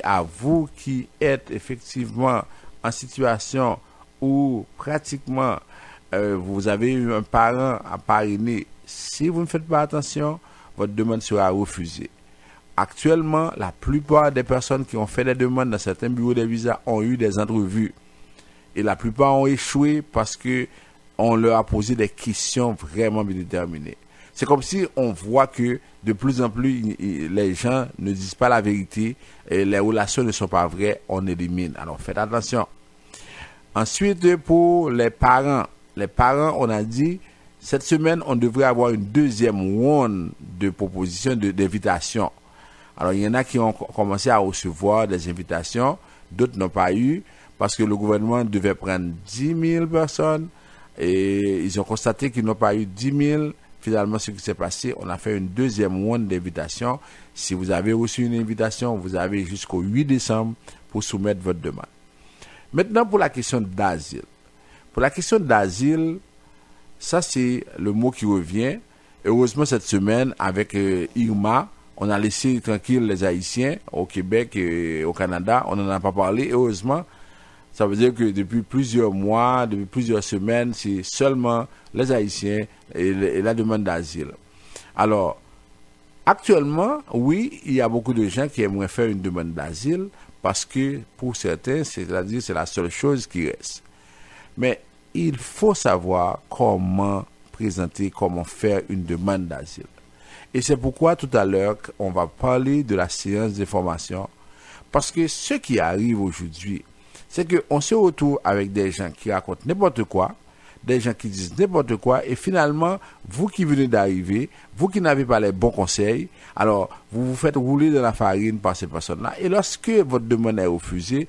à vous qui êtes effectivement en situation où pratiquement vous avez eu un parent à parrainer, si vous ne faites pas attention, votre demande sera refusée. Actuellement, la plupart des personnes qui ont fait des demandes dans certains bureaux de visa ont eu des entrevues. Et la plupart ont échoué parce que on leur a posé des questions vraiment bien déterminées. C'est comme si on voit que de plus en plus, les gens ne disent pas la vérité et les relations ne sont pas vraies, on élimine. Alors faites attention. Ensuite, pour les parents, on a dit, cette semaine, on devrait avoir une deuxième round de propositions d'invitation. Alors, il y en a qui ont commencé à recevoir des invitations, d'autres n'ont pas eu, parce que le gouvernement devait prendre 10 000 personnes, et ils ont constaté qu'ils n'ont pas eu 10 000. Finalement, ce qui s'est passé, on a fait une deuxième round d'invitation. Si vous avez reçu une invitation, vous avez jusqu'au 8 décembre pour soumettre votre demande. Maintenant, pour la question d'asile. Pour la question d'asile, ça c'est le mot qui revient. Heureusement, cette semaine, avec Irma, on a laissé tranquille les Haïtiens au Québec et au Canada. On n'en a pas parlé. Heureusement, ça veut dire que depuis plusieurs mois, depuis plusieurs semaines, c'est seulement les Haïtiens et la demande d'asile. Alors, actuellement, oui, il y a beaucoup de gens qui aimeraient faire une demande d'asile parce que pour certains, c'est-à-dire c'est la seule chose qui reste. Mais il faut savoir comment présenter, comment faire une demande d'asile. Et c'est pourquoi tout à l'heure, on va parler de la séance d'information. Parce que ce qui arrive aujourd'hui, c'est qu'on se retrouve avec des gens qui racontent n'importe quoi, des gens qui disent n'importe quoi, et finalement, vous qui venez d'arriver, vous qui n'avez pas les bons conseils, alors vous vous faites rouler dans la farine par ces personnes-là. Et lorsque votre demande est refusée,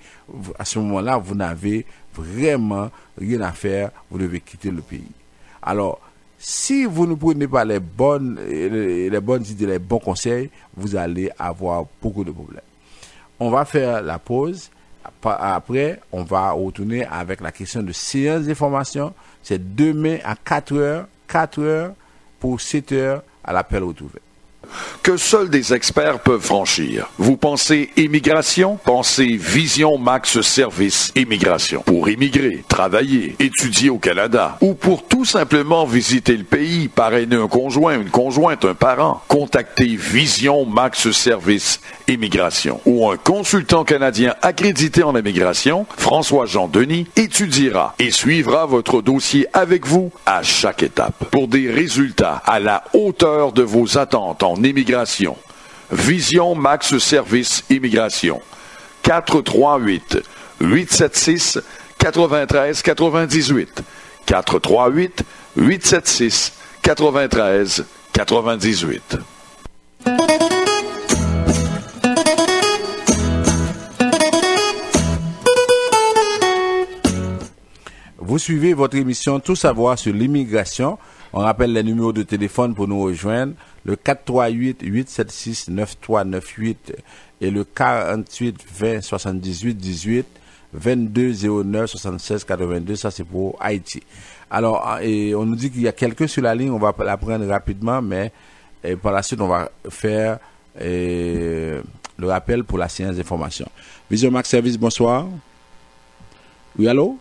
à ce moment-là, vous n'avez vraiment rien à faire, vous devez quitter le pays. Alors, si vous ne prenez pas les bonnes idées, les bons conseils, vous allez avoir beaucoup de problèmes. On va faire la pause. Après, on va retourner avec la question de séance d'information. C'est demain à 4h pour 7h à l'appel retrouvé. Que seuls des experts peuvent franchir. Vous pensez immigration? Pensez Vision Max Service Immigration. Pour immigrer, travailler, étudier au Canada ou pour tout simplement visiter le pays, parrainer un conjoint, une conjointe, un parent, contactez Vision Max Service Immigration ou un consultant canadien accrédité en immigration, François-Jean Denis, étudiera et suivra votre dossier avec vous à chaque étape pour des résultats à la hauteur de vos attentes en immigration. Vision Max Service Immigration. 438-876-9398. 438-876-9398. Vous suivez votre émission Tout savoir sur l'immigration. On rappelle les numéros de téléphone pour nous rejoindre. Le 438-876-9398 et le 48-20-78-18, 22-09-76-82, ça c'est pour Haïti. Alors, et on nous dit qu'il y a quelqu'un sur la ligne, on va la prendre rapidement, mais par la suite on va faire le rappel pour la séance d'information. Vision Max Service, bonsoir. Oui, allô?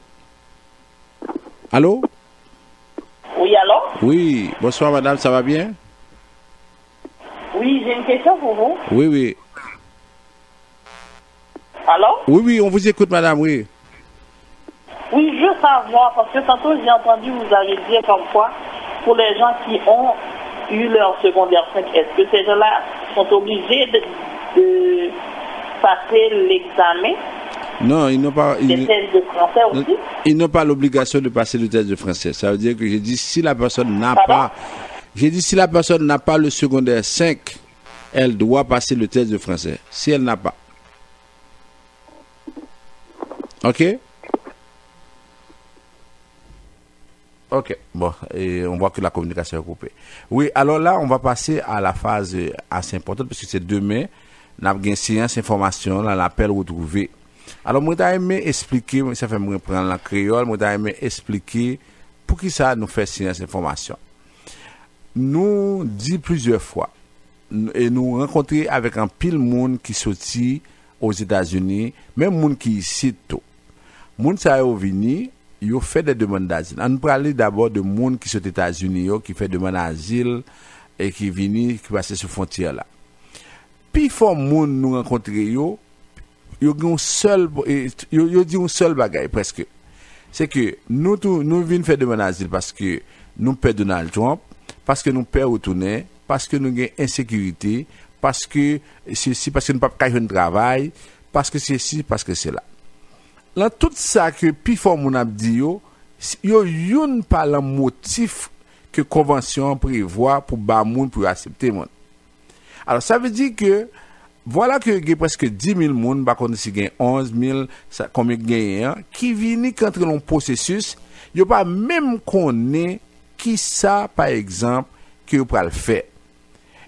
Allô? Oui, allô? Oui, bonsoir madame, ça va bien? Oui, j'ai une question pour vous. Oui, oui. Allô? Oui, on vous écoute madame, oui. Oui, je veux savoir, parce que tantôt j'ai entendu vous avez dit comme quoi pour les gens qui ont eu leur secondaire 5, est-ce que ces gens-là sont obligés de passer l'examen? Non, ils n'ont pas. Des tests de français aussi? Ils n'ont pas l'obligation de passer le test de français. Ça veut dire que j'ai dit si la personne n'a pas. J'ai dit si la personne n'a pas le secondaire 5, elle doit passer le test de français. Si elle n'a pas. OK? OK. Bon, et on voit que la communication est coupée. Oui, alors là, on va passer à la phase assez importante parce que c'est demain. Nous avons une séance information, là, l'appel retrouvé. Alors, moi, j'ai aimé expliquer, ça fait me reprendre la créole, moi, j'ai aimé expliquer pour qui ça nous fait séance information. Nous dit plusieurs fois, et nous rencontrer avec un pile monde qui sortit aux États-Unis, même monde qui ici tout. Monde ça est venu, ils ont fait des demandes d'asile. On parle d'abord de monde qui sont aux États-Unis, qui fait demande d'asile et qui vient, qui passe sur frontière là. Puis fort monde nous rencontrer yo dit un seul bagage presque. C'est que nous venons faire demande d'asile parce que nous perd Donald Trump, parce que nous perd retourner, parce que nous avons insécurité, parce que ceci, parce que nous ne pouvons pas faire un travail, parce que ceci, parce que c'est là. Dans tout ça que puis fort mon a dit yo yon pas le motif que convention prévoit pour ba moun pour accepter moun. Alors ça veut dire que voilà que il y a presque 10 000 moun, ba konn si gen 11 000 ça combien gagnant qui vini contre l'on processus, yo pas même connaît qui ça par exemple que yo pral faire.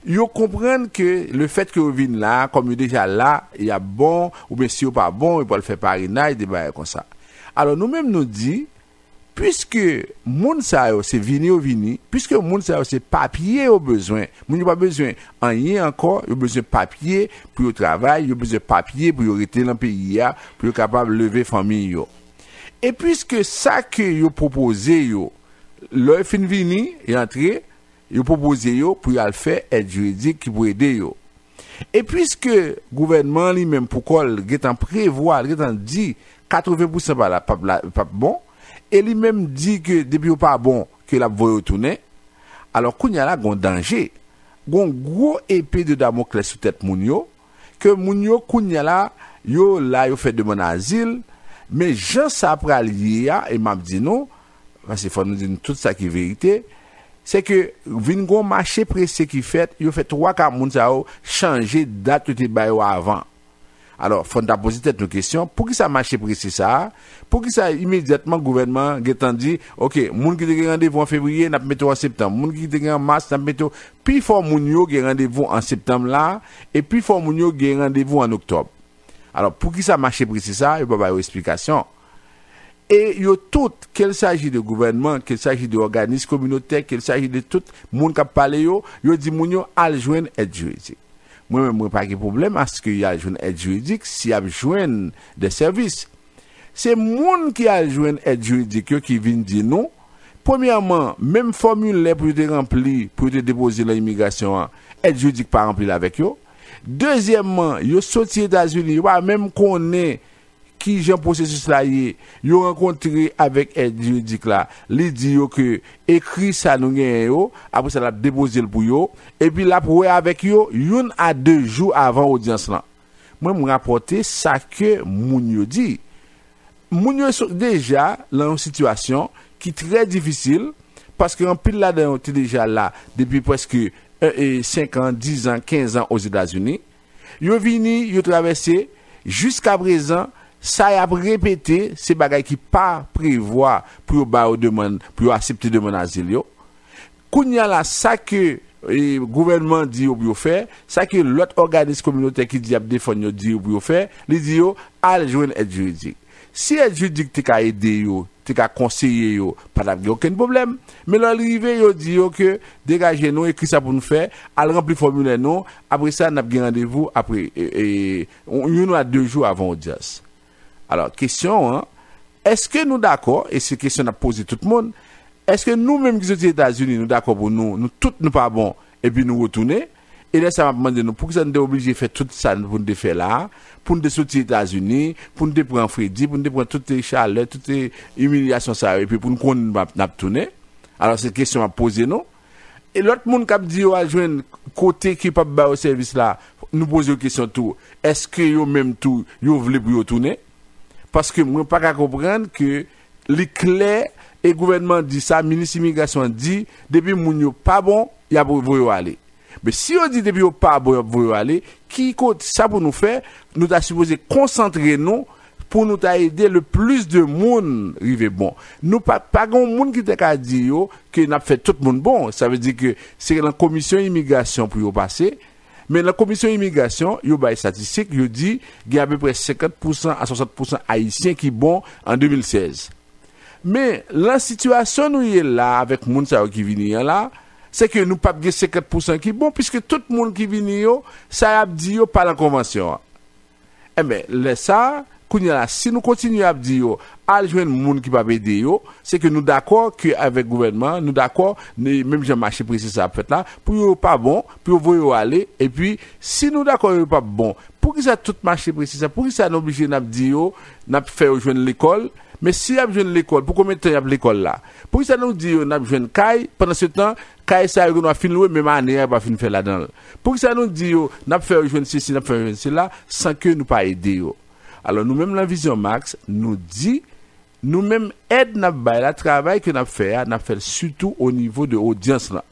Yo comprennent que le fait que vous venez là, comme vous déjà là, il y a bon, ou bien si vous pas bon, il peut le faire parrainage, des bails comme ça. Alors nous-mêmes nous dit, puisque moun sa yo c'est vini, puisque moun sa yo c'est papier au besoin, moun pas besoin rien encore, il besoin papier pour le travail, il besoin papier pour rester dans le pays pour capable lever famille yo. Et puisque ça que yo proposé yo, le fin vini et entrer yo proposé yo pour y faire aide juridique qui pour aider yo. Et puisque gouvernement lui même pour col getan prévoir, getan dit 80% pas bon et lui même dit que depuis pas bon que la voie retourner. Alors kounya la gon danger. Gon gros épée de Damoclès sous tête moun yo que moun yo kounya la yo fait demande asile mais Jean ça pral lié et m'a dit non parce qu'il faut nous dire tout ça qui est vérité. C'est que vin gon marché pressé qui fait, yo fait 3-4 moun sa yo changer date te bay avant. Alors faut ta poser cette question, pour qui ça marché pressé ça? Pour qui ça immédiatement gouvernement getan dit OK, moun qui te rendez-vous en février n'a mettre en septembre, moun qui te en mars n'a mettre puis faut moun yo gen rendez-vous en septembre là et puis faut moun yo gen rendez-vous en octobre. Alors pour qui ça marché pressé ça? Yo pas ba explication. Et yo tout, qu'il s'agit de gouvernement, qu'il s'agit d'organismes communautaires, qu'il s'agit de tout monde qui parle yo dit moun yo al joindre aide juridique. Moi pas de problème à ce qu'il y a joindre aide juridique si a joindre des services. C'est monde qui a joindre aide juridique qui vient dire non. Premièrement, même formulaire pour te remplir pour te déposer l'immigration, aide juridique pas rempli avec yo. Deuxièmement, yo sorti aux États-Unis, yo pas même connaît qui j'ai processus là yo rencontré avec aide juridique là li dit yo que écrit ça nous gagne yo après ça l'a déposer pour yo et puis là pour avec yo une à 2 jours avant audience là moi me rapporter ça que moun yo dit moun yo sont déjà dans une situation qui très difficile parce que en pile là dedans tu déjà là depuis presque 5 ans 10 ans 15 ans aux États-Unis yo vini yo traversé jusqu'à présent ça a répété ces bagages qui pas prévoir pour ba demande pour accepter demande asile yo kounya la ça que gouvernement dit ou faire ça que l'autre organisme communautaire qui dit a défendre dit ou faire li dit yo al joindre aide juridique si aide juridique te ka aider yo te ka conseiller yo pas aucun problème mais l'arrivée yo dit yo que dégager nous écrit ça pour nous faire al remplir formulaire non après ça n'a bien rendez-vous après une à 2 jours avant audience. Alors, question, est-ce que nous d'accord, et cette question a posé tout le monde, est-ce que nous-mêmes qui sommes aux États-Unis, nous d'accord pour nous tous nous pas bon, et puis nous retourner, et là, ça m'a demandé nous, pour que ça nous est obligé de faire tout ça pour nous faire là, pour nous sortir aux États-Unis, pour nous prendre Freddy, pour nous prendre toutes les chaleurs, toutes les humiliations, ça, et puis pour nous qu'on n'a tourné. Alors c'est question à poser non. Et l'autre monde qui a dit à joindre côté qui pas ba au service là, nous poser une question tout. Est-ce que yo même tout yo voulez pour retourner? Parce que moi pas comprendre que l'éclair et gouvernement dit ça, ministre immigration dit depuis moun yo pas bon, y a pour vous aller. Mais si on dit depuis yo pas bon vous aller, qui ça pour nous faire, nous t'a supposé concentrer nous pour nous aider le plus de monde rive bon. Nous pas grand monde qui t'a dit yo que n'a fait tout le monde bon, ça veut dire que c'est la commission immigration pour yo passer. Mais la commission immigration, yo bay statistique, yo dit qu'il y a à peu près 50% à 60% haïtiens qui bon en 2016. Mais la situation nous est là avec moun sa qui vient là, c'est que nous pas 50% qui bon puisque tout le monde qui vient yo, ça a dit yo pas la convention. Eh ben, ça si nous continuons à dire al joindre moun qui pas aider yo, c'est que nous d'accord que avec gouvernement, nous d'accord même j'ai marché précis ça fait là pour yo pas bon, pour vous aller et puis si nous d'accord yo pas bon, pour que ça tout marché précis ça, pour que ça obligé n'a dire yo, n'a faire joindre l'école, mais si y a besoin de l'école, pour combien de temps y a l'école là? Pour que ça nous dit n'a besoin de caille pendant ce temps, caille ça on a fin louer même année pas fin faire là-dedans. Pour que ça nous dit n'a faire joindre ceci, n'a faire joindre cela sans que nous pas aider yo. Alors nous-mêmes la Vision Max nous dit nous-mêmes aide n'a ba la travail que n'a fait surtout au niveau de audience là.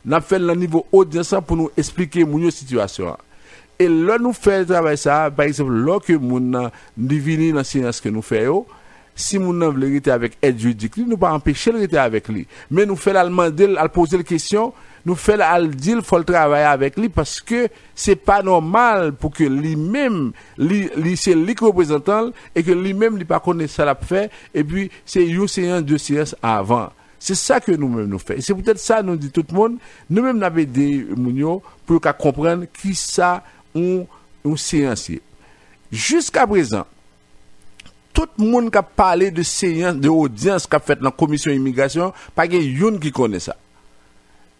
N'a fait le niveau audience pour nous expliquer mon situation. Et là nous fait le travail ça par exemple là que mon divini dans science que nous faisons si mon en veut rester avec aide juridique nous pas empêcher de rester avec lui mais nous fait demander à poser la question nous fait al dire faut le travailler avec lui parce que c'est pas normal pour que lui-même c'est lui qui représentant et que lui-même il pas connaît ça l'a fait et puis c'est une séance de séance avant. C'est ça que nous-mêmes nous fait. C'est peut-être ça nous dit tout le monde, nous-mêmes n'avons des mounio pour qu'à comprendre qui ça on séancier. Jusqu'à présent tout le monde qui a parlé de séance de audience qu'a fait dans la commission immigration, pas quelqu'un qui connaît ça.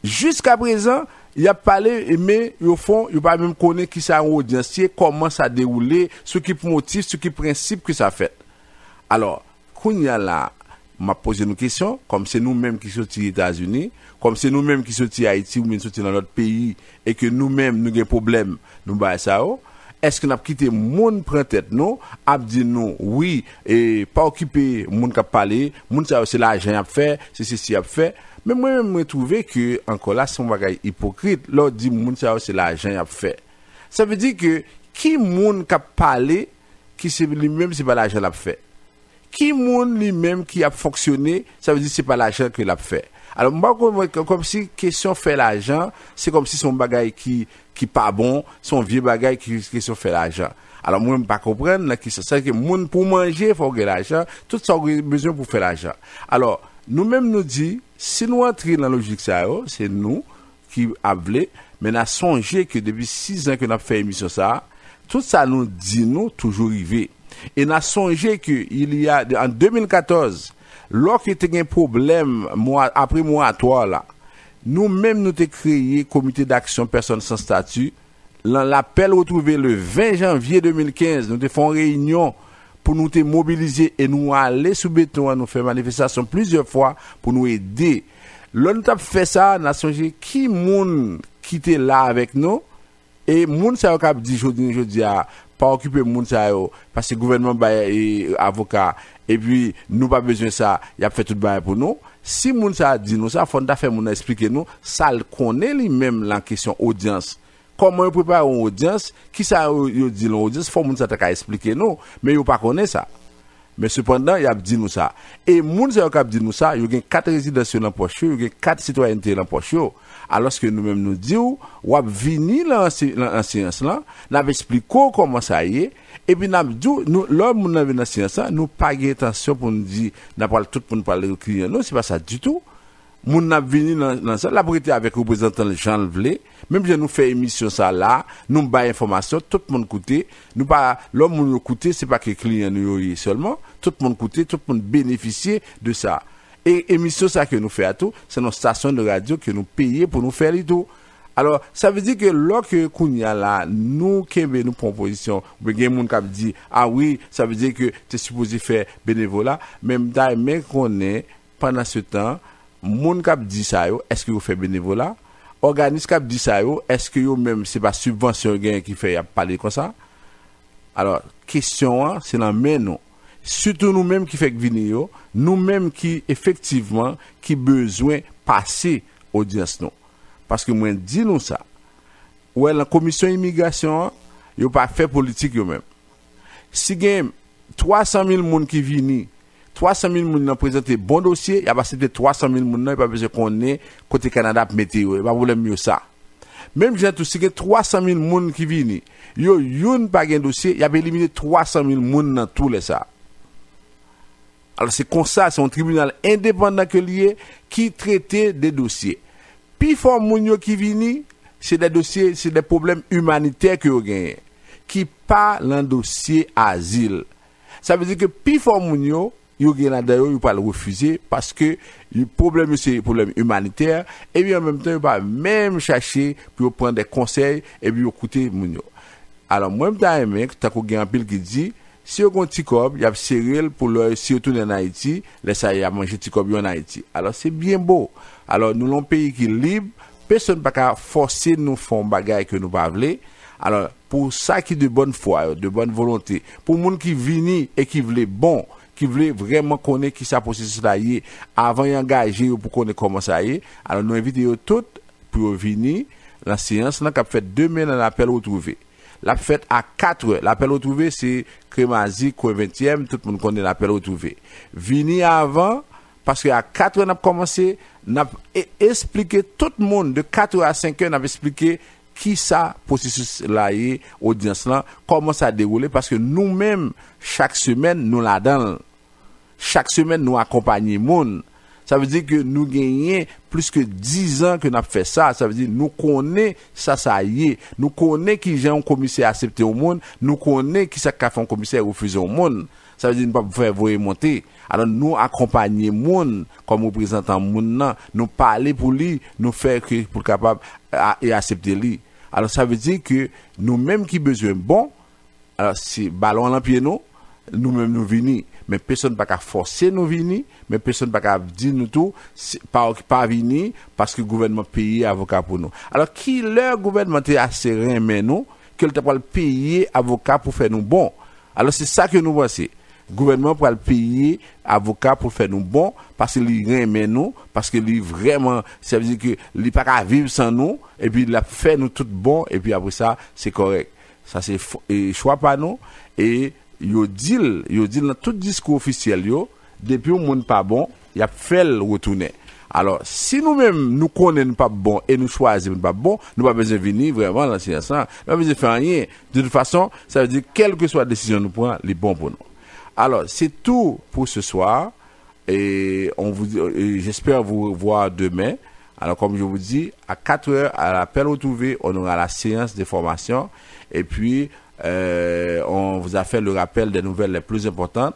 Jusqu'à présent, il a parlé, mais au fond, il pas même connaître qui ça audiencier, comment ça déroulé, ce qui motif, ce qui principe que ça fait. Alors, Kounia là, m'a posé une question, comme c'est nous-mêmes qui sommes aux États-Unis, comme c'est nous-mêmes qui sommes à Haïti ou même sommes dans notre pays, et que nous-mêmes, nous avons des problèmes, nous bah ça. Est-ce que nous avons quitté monde prend tête non a dit non oui et pas occupé monde qui a parlé monde ça c'est l'argent a fait c'est ceci a fait mais moi même trouvé que encore là c'est un bagage hypocrite là dit monde ça c'est l'argent a fait ça veut dire que qui monde qui a parlé qui c'est lui-même c'est pas l'argent l'a fait qui monde lui-même qui a fonctionné ça veut dire c'est pas l'argent que l'a fait. Alors moi comme si question fait l'argent c'est comme si son bagage qui pas bon son vieux bagage qui question fait l'argent. Alors moi pas comprendre là qui c'est que monde pour manger faut que l'argent tout ça besoin pour faire l'argent. Alors nous-mêmes nous dit si nous entrer dans la logique ça c'est nous qui avlé mais n'a songé que depuis 6 ans que n'a fait émission ça tout ça nous dit nous toujours arrivé et n'a songé que il y a en 2014 lorsqu'il y a un problème après moratoire là nous-mêmes nous avons créé comité d'action personnes sans statut l'appel retrouvé le 20 janvier 2015 nous avons fait une réunion pour nous te mobiliser et nous aller sous béton nous faire manifestation plusieurs fois pour nous aider. Là nous avons fait ça n'a songé qui monde qui était là avec nous et monde ça a dit jodi a pas occuper monde ça parce que gouvernement et avocat et puis nous pas besoin ça il a fait tout bail pour nous si monde ça dit nous ça faut faire monde expliquer nous ça le connaît lui-même la question audience comment préparer une audience qui ça yo dit l'audience faut monde ça t'a expliquer nous mais yo pas connaît ça mais cependant il a dit nous ça et monde ça a dit nous ça il y a 4 résidences dans poche il y a 4 citoyennetés dans poche alors que nous-mêmes nous disons ou venir dans la séance là n'a expliqué comment ça y est et puis n'a dit nous l'homme nous dans la séance nous pas attention pour nous dire n'a pas tout pour nous parler aux clients non c'est pas ça du tout moun n'a venu dans ça la brité avec représentant Jean Vlé même je nous fait émission ça là nous ba information tout le monde écouter nous pas l'homme nous écouter c'est pas que client nous seulement tout le monde écouter tout le monde bénéficier de ça et émission ça que nous fait à tout c'est nos stations de radio que nous payer pour nous faire les tout. Alors ça veut dire que lorsque Kounia là nous kembe nous proposition bien moun k'ap dit ah oui ça veut dire que tu es supposé faire bénévolat même mais qu'on est pendant ce temps moun k'ap dit ça yo, est-ce que vous fait bénévolat? Organisme k'ap dit ça yo, est-ce que yo même c'est pas subvention gain qui fait y a parler comme ça? Alors, question c'est dans main nous. Surtout nous-mêmes qui fait venir yo, nous-mêmes qui effectivement qui besoin passer audience nous. Parce que moi dis nous ça. Ouais, la commission immigration, yo pas fait politique yo même. Si gen 300 000 moun qui vini, 300 000 moun nan présenter bon dossier, y a pas c'était 300 000 moun nan, y pas besoin qu'on est côté Canada météo, y pas problème mieux ça. Même j'ai tout si que 300 000 moun qui vini, yo youn pas gen dossier, y a éliminé 300 000 moun dans tous les ça. Alors c'est comme ça, c'est un tribunal indépendant que lié qui traitait des dossiers. Puis fort moun yo qui vini, c'est des dossiers, c'est des problèmes humanitaires que yo gagne, qui pas l'un dossier asile. Ça veut dire que puis fort moun yo gagne d'ailleurs yo pas le refuser parce que le problème c'est problème humanitaire et puis en même temps yo pas même chercher pour prendre des conseils et puis écouter moun yo. Alors moi m'ta aimé tant qu'on gagne un pile qui dit si on gon tikob, y a céréales pour le si retourner en Haïti, laisse ça y a manger tikob en Haïti. Alors c'est bien beau. Alors nous l'on pays qui libre, personne pas qu'à forcer nous font bagaille que nous pas vle. Alors pour ça qui de bonne foi, de bonne volonté, pour monde qui vini et qui voulait bon, qui voulait vraiment connaître qui ça processus là y avant y engager pour connaître comment ça y est. Alors nous invitons toutes pour venir la séance là qu'a fait demain dans l'appel retrouvé. La fête à 4h. L'appel retrouvé, c'est Crémazie, Coin 20e. Tout le monde connaît l'appel retrouvé. Vini avant, parce qu'à 4h, on a commencé, on a expliqué tout le monde, de 4h à 5h, on a expliqué qui ça, processus là, audience là, comment ça a déroulé, parce que nous-mêmes, chaque semaine, nous là-dedans. Chaque semaine, nous accompagnons monde. Ça veut dire que nous gagnons plus que 10 ans que nous avons fait ça. Ça veut dire que nous connaissons ça y est. Nous connaissons qui j'ai un commissaire accepté au monde. Nous connaissons qui ça fait un commissaire refusé au monde. Ça veut dire que nous ne pouvons pas faire voyer monter. Alors nous accompagner le monde comme représentant le monde. Nous parler pour lui, nous faire pour capable et accepter lui. Alors ça veut dire que nous-mêmes qui besoin bon, alors si ballon en pied nous-mêmes nous venons. Mais personne n'a pas forcer nous venir, mais personne n'a pas dire nous tout, pas venir parce que le gouvernement paye avocat pour nous. Alors, qui leur gouvernement est assez rien, mais nous, qu'il t'a pas payer avocat pour faire nous bon. Alors, c'est ça que nous pensons. Le gouvernement pour le payer avocat pour faire nous bon, parce qu'il remet nous, parce qu'il vraiment, ça veut dire que il pas qu'à vivre sans nous, et puis il a fait nous tout bon, et puis après ça, c'est correct. Ça, c'est choix pas nous, et yo dit dans tout discours officiel yo depuis un monde pas bon y a fait le retourner. Alors si nous-mêmes nous connaissons pas bon et nous choisissons pas bon, nous pas besoin venir vraiment dans ce sens, pas besoin faire rien. De toute façon, ça veut dire quelle que soit la décision nous prend, les bon pour nous. Alors c'est tout pour ce soir et j'espère vous voir demain. Alors comme je vous dis, à 4h à l'appel retrouvé, on aura la séance de formation et puis on vous a fait le rappel des nouvelles les plus importantes.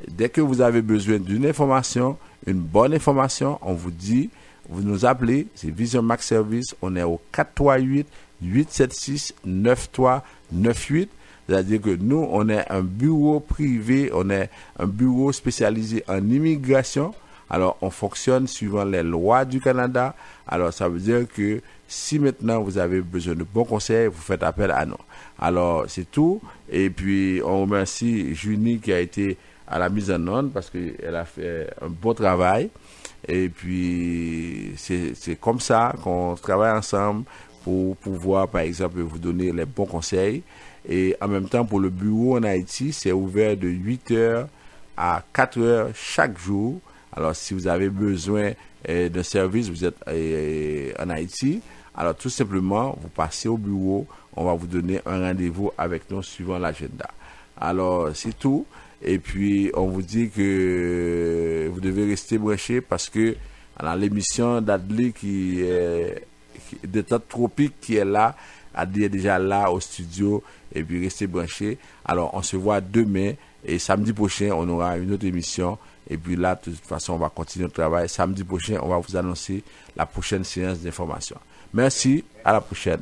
Dès que vous avez besoin d'une information, une bonne information, on vous dit, vous nous appelez, c'est Vision Max Service, on est au 438-876-9398. C'est-à-dire que nous, on est un bureau privé, on est un bureau spécialisé en immigration. Alors, on fonctionne suivant les lois du Canada. Alors, ça veut dire que si maintenant vous avez besoin de bons conseils, vous faites appel à nous. Alors, c'est tout. Et puis, on remercie Junie qui a été à la mise en onde parce qu'elle a fait un bon travail. Et puis, c'est comme ça qu'on travaille ensemble pour pouvoir, par exemple, vous donner les bons conseils. Et en même temps, pour le bureau en Haïti, c'est ouvert de 8h à 4h chaque jour. Alors, si vous avez besoin d'un service, vous êtes en Haïti, alors tout simplement, vous passez au bureau, on va vous donner un rendez-vous avec nous suivant l'agenda. Alors, c'est tout. Et puis, on vous dit que vous devez rester branché parce que alors, l'émission d'Adli qui est de temps tropique qui est là, Adli est déjà là au studio et puis restez branché. Alors, on se voit demain et samedi prochain, on aura une autre émission. Et puis là, de toute façon, on va continuer le travail. Samedi prochain, on va vous annoncer la prochaine séance d'information. Merci, à la prochaine.